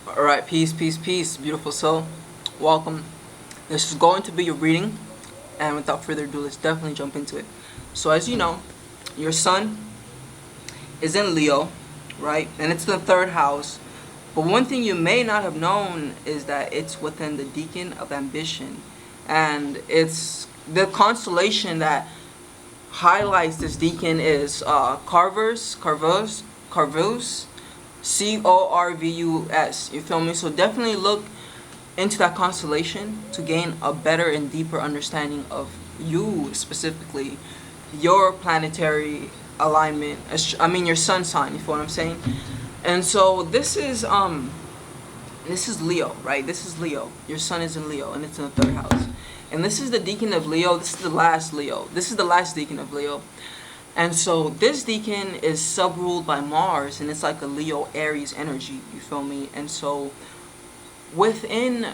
Alright, peace, peace, peace, beautiful soul. Welcome. This is going to be your reading, and without further ado, let's definitely jump into it. So, as you know, your sun is in Leo, right? And it's the third house. But one thing you may not have known is that it's within the deacon of ambition. And it's the constellation that highlights this deacon is Carvus, Corvus. You feel me? So definitely look into that constellation to gain a better and deeper understanding of you specifically, your planetary alignment. I mean your sun sign. You feel what I'm saying? And so this is Leo, right? This is Leo. Your sun is in Leo, and it's in the third house. And this is the deacon of Leo. This is the last Leo. This is the last deacon of Leo. And so this deacon is sub-ruled by Mars, and it's like a Leo Aries energy. You feel me? And so within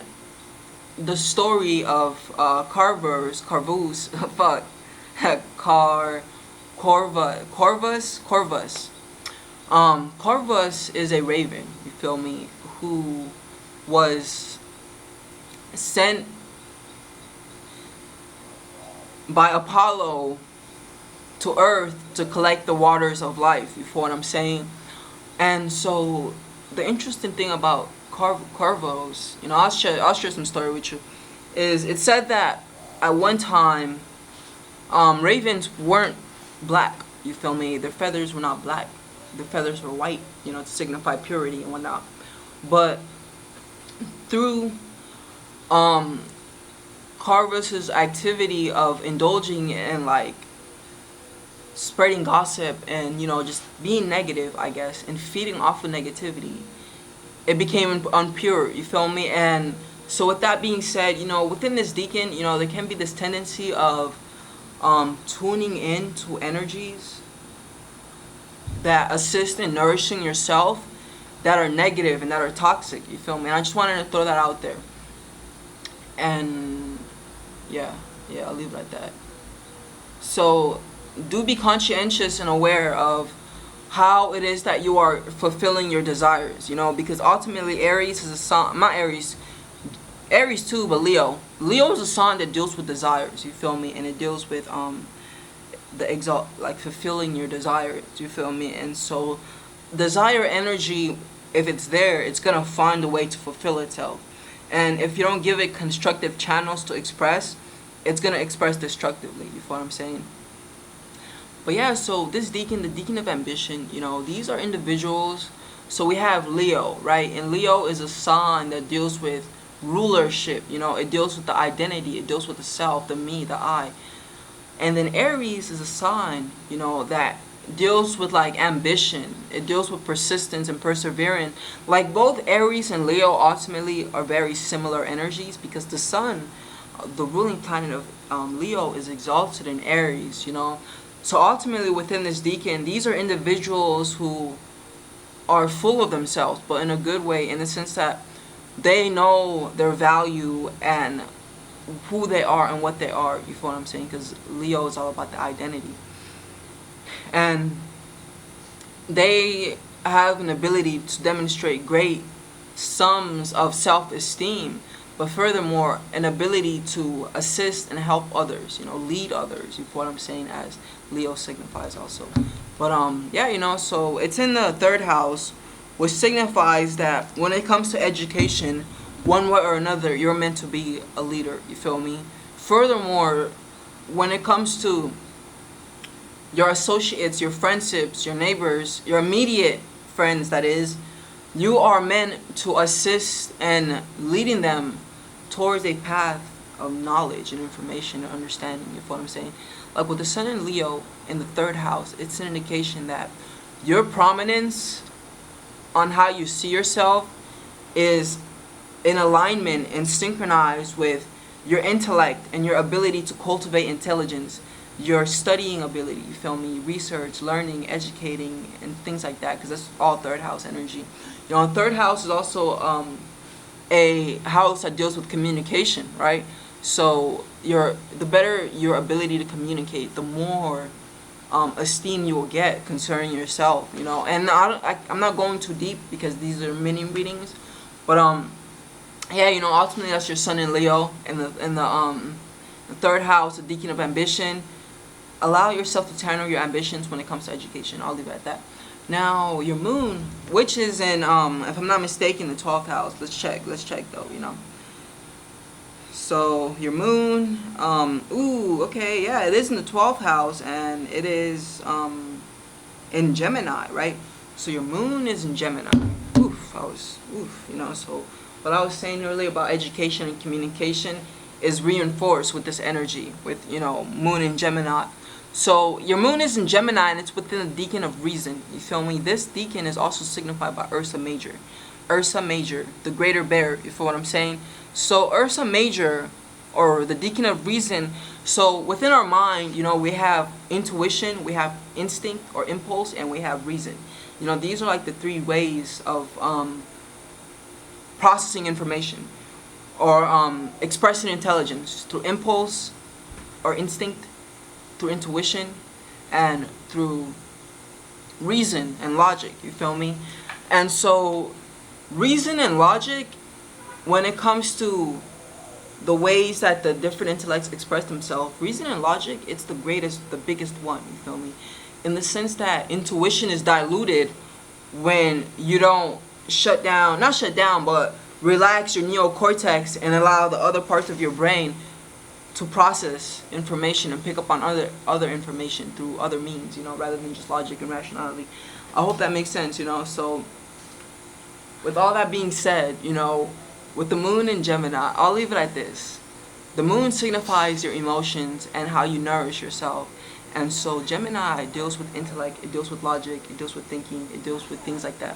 the story of Carvus, fuck, Corvus. Corvus is a raven. You feel me? Who was sent by Apollo to Earth to collect the waters of life. You feel what I'm saying? And so the interesting thing about Corvos, I'll share some story with you. Is it said that at one time, ravens weren't black. You feel me? Their feathers were not black. Their feathers were white. To signify purity and whatnot. But through Carvus's activity of indulging in like spreading gossip and just being negative, I guess, and feeding off of negativity, it became unpure. You feel me? And so with that being said, within this deacon, there can be this tendency of tuning in to energies that assist in nourishing yourself that are negative and that are toxic. You feel me? And I just wanted to throw that out there. And yeah, I'll leave it at that. So do be conscientious and aware of how it is that you are fulfilling your desires, because ultimately Aries is a sign, not Aries too, but Leo is a sign that deals with desires. You feel me? And it deals with like fulfilling your desires. You feel me? And so desire energy, if it's there, it's gonna find a way to fulfill itself. And if you don't give it constructive channels to express, it's gonna express destructively. You feel what I'm saying? But yeah, so this deacon, the deacon of ambition, these are individuals. So we have Leo, right? And Leo is a sign that deals with rulership. It deals with the identity. It deals with the self, the me, the I. And then Aries is a sign, that deals with like ambition. It deals with persistence and perseverance. Like both Aries and Leo ultimately are very similar energies, because the sun, the ruling planet of Leo, is exalted in Aries. So ultimately within this deacon, these are individuals who are full of themselves, but in a good way, in the sense that they know their value and who they are and what they are. You feel what I'm saying? Because Leo is all about the identity. And they have an ability to demonstrate great sums of self-esteem, but furthermore an ability to assist and help others, lead others. You feel what I'm saying? As Leo signifies also. But so it's in the third house, which signifies that when it comes to education, one way or another, you're meant to be a leader. You feel me? Furthermore, when it comes to your associates, your friendships, your neighbors, your immediate friends, that is, you are meant to assist and leading them towards a path of knowledge and information and understanding. You feel what I'm saying? Like with the sun in Leo in the third house, it's an indication that your prominence on how you see yourself is in alignment and synchronized with your intellect and your ability to cultivate intelligence, your studying ability. You feel me? Research, learning, educating, and things like that, because that's all third house energy. Third house is also a house that deals with communication, right? So the better your ability to communicate, the more esteem you will get concerning yourself, And I'm not going too deep because these are mini readings, But yeah, you know, ultimately that's your sun in Leo, in the third house, the deacon of ambition. Allow yourself to channel your ambitions when it comes to education. I'll leave it at that. Now your moon, which is in if I'm not mistaken, the 12th house. Let's check. Let's check though. You know. So your moon, ooh, okay, yeah, it is in the 12th house, and it is in Gemini, right? So your moon is in Gemini. Oof, you know. So what I was saying earlier about education and communication is reinforced with this energy, with, you know, moon in Gemini. So your moon is in Gemini, and it's within the deacon of reason. You feel me? This deacon is also signified by Ursa Major. Ursa Major, the greater bear, you feel what I'm saying? So Ursa Major, or the deacon of reason, so within our mind, you know, we have intuition, we have instinct or impulse, and we have reason. You know, these are like the three ways of processing information, or expressing intelligence, through impulse or instinct, through intuition, and through reason and logic, you feel me? And so reason and logic, when it comes to the ways that the different intellects express themselves, reason and logic, it's the greatest, the biggest one, you feel me? In the sense that intuition is diluted when you don't not shut down, but relax your neocortex and allow the other parts of your brain to process information and pick up on other information through other means, you know, rather than just logic and rationality. I hope that makes sense, you know. So with all that being said, you know, with the moon in Gemini, I'll leave it at this. The moon signifies your emotions and how you nourish yourself. And so Gemini deals with intellect, it deals with logic, it deals with thinking, it deals with things like that.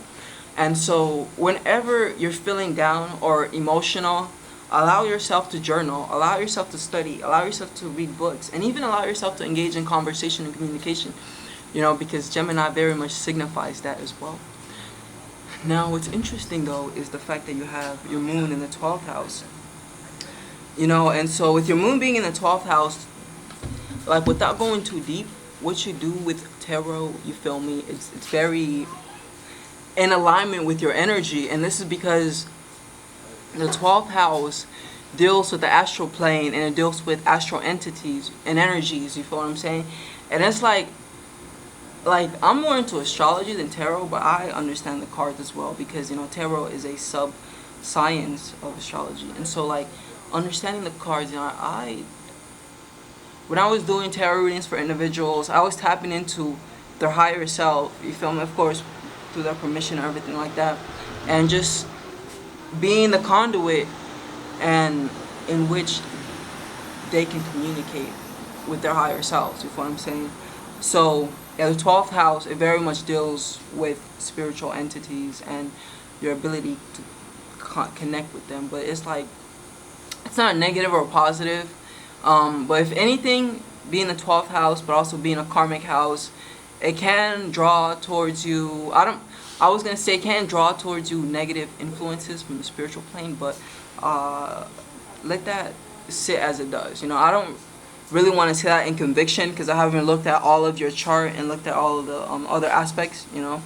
And so whenever you're feeling down or emotional, allow yourself to journal, allow yourself to study, allow yourself to read books, and even allow yourself to engage in conversation and communication, you know, because Gemini very much signifies that as well. Now, what's interesting, though, is the fact that you have your moon in the 12th house. You know, and so with your moon being in the 12th house, like, without going too deep, what you do with tarot, you feel me, it's very in alignment with your energy. And this is because the 12th house deals with the astral plane, and it deals with astral entities and energies, you feel what I'm saying? And it's like I'm more into astrology than tarot, but I understand the cards as well, because, you know, tarot is a sub science of astrology. And so, like, understanding the cards, you know, when I was doing tarot readings for individuals, I was tapping into their higher self, you feel me, of course, through their permission and everything like that, and just being the conduit and in which they can communicate with their higher selves, you feel what I'm saying? So yeah, the 12th house, it very much deals with spiritual entities and your ability to connect with them. But it's like, it's not a negative or a positive. But if anything, being the 12th house, but also being a karmic house, it can draw towards you. I was gonna say it can draw towards you negative influences from the spiritual plane, but let that sit as it does. You know, I don't really want to say that in conviction, because I haven't looked at all of your chart and looked at all of the other aspects, you know.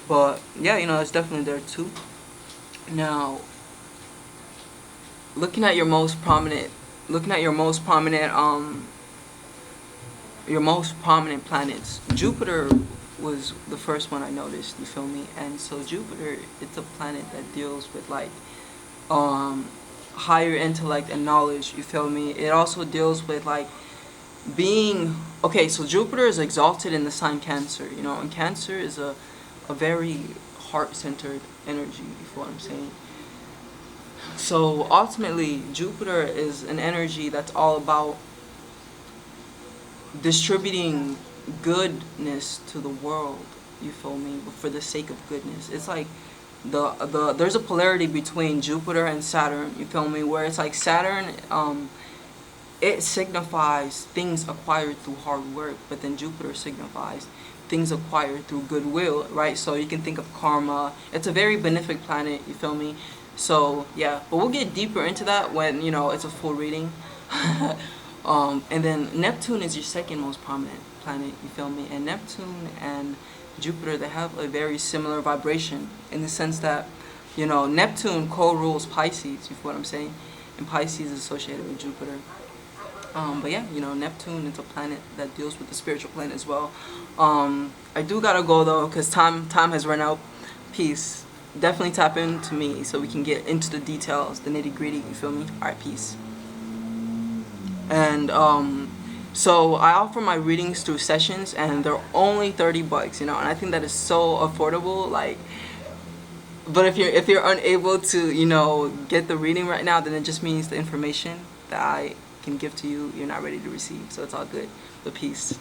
But yeah, you know, it's definitely there too. Now, looking at your most prominent planets, Jupiter was the first one I noticed, you feel me? And so Jupiter, it's a planet that deals with, like, higher intellect and knowledge, you feel me? It also deals with, like, being, okay, so Jupiter is exalted in the sign Cancer, you know, and Cancer is a very heart-centered energy, you feel what I'm saying? So ultimately, Jupiter is an energy that's all about distributing goodness to the world, you feel me, but for the sake of goodness. It's like there's a polarity between Jupiter and Saturn, you feel me, where it's like Saturn, it signifies things acquired through hard work, but then Jupiter signifies things acquired through goodwill, right? So you can think of karma. It's a very benefic planet, you feel me? So yeah, but we'll get deeper into that when, you know, it's a full reading. And then Neptune is your second most prominent planet, you feel me? And Neptune and Jupiter, they have a very similar vibration, in the sense that, You know, Neptune co-rules Pisces, you feel what I'm saying? And Pisces is associated with Jupiter. But yeah, you know, Neptune is a planet that deals with the spiritual plane as well. I do gotta go though, because time has run out. Peace. Definitely tap into me so we can get into the details, the nitty gritty, you feel me? Alright, peace. And so I offer my readings through sessions, and they're only $30, you know, and I think that is so affordable. Like, but if you're unable to, you know, get the reading right now, then it just means the information that I can give to you, you're not ready to receive. So it's all good. But peace.